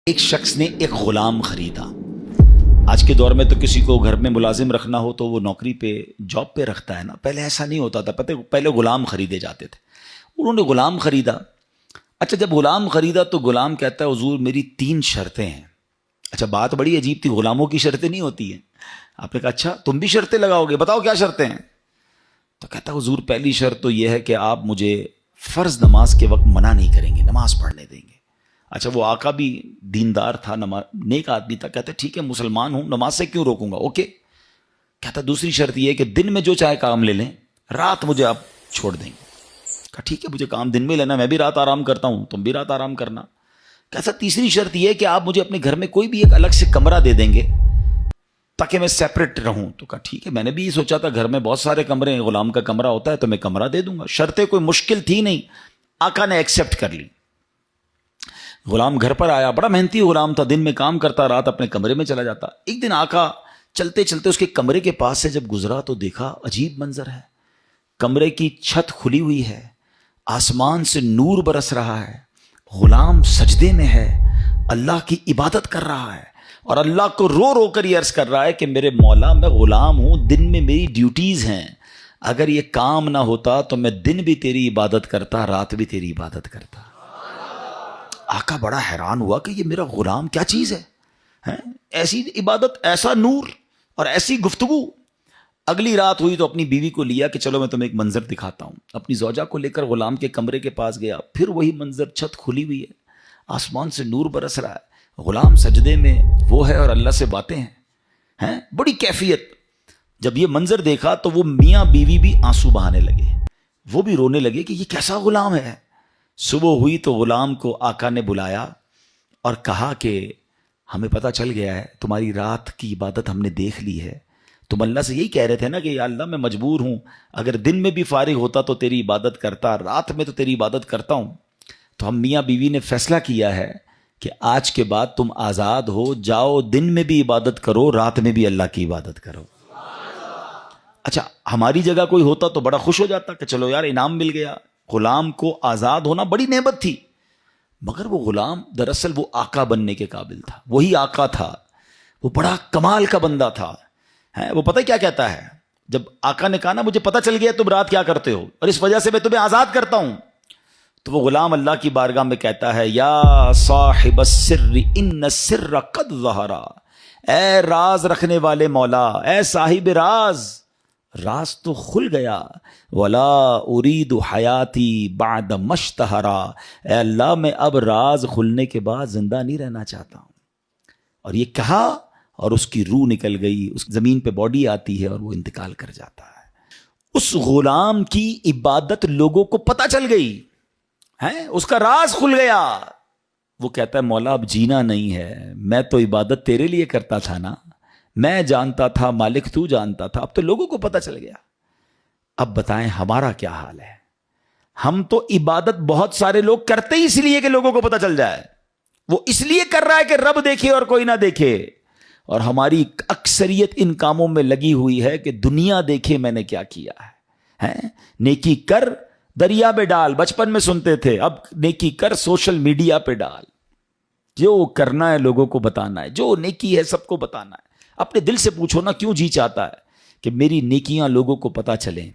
ایک شخص نے ایک غلام خریدا۔ آج کے دور میں تو کسی کو گھر میں ملازم رکھنا ہو تو وہ نوکری پہ جاب پہ رکھتا ہے نا، پہلے ایسا نہیں ہوتا تھا، پہلے غلام خریدے جاتے تھے۔ انہوں نے غلام خریدا۔ اچھا، جب غلام خریدا تو غلام کہتا ہے حضور میری 3 شرطیں ہیں۔ اچھا، بات بڑی عجیب تھی، غلاموں کی شرطیں نہیں ہوتی ہیں۔ آپ نے کہا اچھا تم بھی شرطیں لگاؤ گے، بتاؤ کیا شرطیں ہیں؟ تو کہتا ہے حضور پہلی شرط تو یہ ہے کہ آپ مجھے فرض نماز کے وقت منع نہیں کریں گے، نماز پڑھنے دیں گے۔ اچھا، وہ آقا بھی دیندار تھا، نیک آدمی تھا، کہتا ہے ٹھیک ہے مسلمان ہوں، نماز سے کیوں روکوں گا، اوکے۔ کہتا دوسری شرط یہ ہے کہ دن میں جو چاہے کام لے لیں، رات مجھے آپ چھوڑ دیں گے۔ کہا ٹھیک ہے مجھے کام دن میں لینا، میں بھی رات آرام کرتا ہوں، تم بھی رات آرام کرنا۔ کہتا تیسری شرط یہ ہے کہ آپ مجھے اپنے گھر میں کوئی بھی ایک الگ سے کمرہ دے دیں گے تاکہ میں سیپریٹ رہوں۔ تو کہا ٹھیک ہے، میں نے بھی یہ سوچا تھا گھر میں بہت سارے کمرے ہیں، غلام کا کمرہ ہوتا ہے تو میں کمرہ دے دوں گا۔ شرطیں کوئی مشکل تھی نہیں، آقا نے ایکسیپٹ کر لی۔ غلام گھر پر آیا، بڑا محنتی غلام تھا، دن میں کام کرتا، رات اپنے کمرے میں چلا جاتا۔ ایک دن آقا چلتے چلتے اس کے کمرے کے پاس سے جب گزرا تو دیکھا عجیب منظر ہے، کمرے کی چھت کھلی ہوئی ہے، آسمان سے نور برس رہا ہے، غلام سجدے میں ہے، اللہ کی عبادت کر رہا ہے اور اللہ کو رو رو کر یہ عرض کر رہا ہے کہ میرے مولا میں غلام ہوں، دن میں میری ڈیوٹیز ہیں، اگر یہ کام نہ ہوتا تو میں دن بھی تیری عبادت کرتا، رات بھی تیری عبادت کرتا۔ آقا بڑا حیران ہوا کہ یہ میرا غلام کیا چیز ہے، ایسی عبادت، ایسا نور اور ایسی گفتگو۔ اگلی رات ہوئی تو اپنی بیوی کو لیا کہ چلو میں تمہیں ایک منظر دکھاتا ہوں۔ اپنی زوجہ کو لے کر غلام کے کمرے کے پاس گیا، پھر وہی منظر، چھت کھلی ہوئی ہے، آسمان سے نور برس رہا ہے، غلام سجدے میں وہ ہے اور اللہ سے باتیں ہیں، بڑی کیفیت۔ جب یہ منظر دیکھا تو وہ میاں بیوی بھی آنسو بہانے لگے، وہ بھی رونے لگے کہ یہ کیسا غلام ہے۔ صبح ہوئی تو غلام کو آقا نے بلایا اور کہا کہ ہمیں پتہ چل گیا ہے تمہاری رات کی عبادت ہم نے دیکھ لی ہے، تم اللہ سے یہی کہہ رہے تھے نا کہ یا اللہ میں مجبور ہوں، اگر دن میں بھی فارغ ہوتا تو تیری عبادت کرتا، رات میں تو تیری عبادت کرتا ہوں۔ تو ہم میاں بیوی نے فیصلہ کیا ہے کہ آج کے بعد تم آزاد ہو، جاؤ دن میں بھی عبادت کرو، رات میں بھی اللہ کی عبادت کرو۔ اچھا، ہماری جگہ کوئی ہوتا تو بڑا خوش ہو جاتا کہ چلو یار انعام مل گیا، غلام کو آزاد ہونا بڑی نعمت تھی۔ مگر وہ غلام دراصل وہ آقا بننے کے قابل تھا، وہی آقا تھا، وہ بڑا کمال کا بندہ تھا۔ وہ پتہ کیا کہتا ہے، جب آقا نے کہا نا مجھے پتہ چل گیا تم رات کیا کرتے ہو اور اس وجہ سے میں تمہیں آزاد کرتا ہوں، تو وہ غلام اللہ کی بارگاہ میں کہتا ہے یا صاحب السر ان السر قد ظہر، اے راز رکھنے والے مولا، اے صاحب راز، راز تو کھل گیا، ولا ارید حیاتی بعد مشتہرا، اے اللہ میں اب راز کھلنے کے بعد زندہ نہیں رہنا چاہتا ہوں۔ اور یہ کہا اور اس کی روح نکل گئی، اس زمین پہ باڈی آتی ہے اور وہ انتقال کر جاتا ہے۔ اس غلام کی عبادت لوگوں کو پتہ چل گئی ہے، اس کا راز کھل گیا۔ وہ کہتا ہے مولا اب جینا نہیں ہے، میں تو عبادت تیرے لیے کرتا تھا نا، میں جانتا تھا مالک تو جانتا تھا، اب تو لوگوں کو پتہ چل گیا۔ اب بتائیں ہمارا کیا حال ہے؟ ہم تو عبادت بہت سارے لوگ کرتے ہی اس لیے کہ لوگوں کو پتہ چل جائے، وہ اس لیے کر رہا ہے کہ رب دیکھے اور کوئی نہ دیکھے، اور ہماری اکثریت ان کاموں میں لگی ہوئی ہے کہ دنیا دیکھے میں نے کیا کیا ہے۔ نیکی کر دریا میں ڈال، بچپن میں سنتے تھے، اب نیکی کر سوشل میڈیا پہ ڈال، جو کرنا ہے لوگوں کو بتانا ہے، جو نیکی ہے سب کو بتانا ہے۔ اپنے دل سے پوچھو نا کیوں جی چاہتا ہے کہ میری نیکیاں لوگوں کو پتہ چلیں۔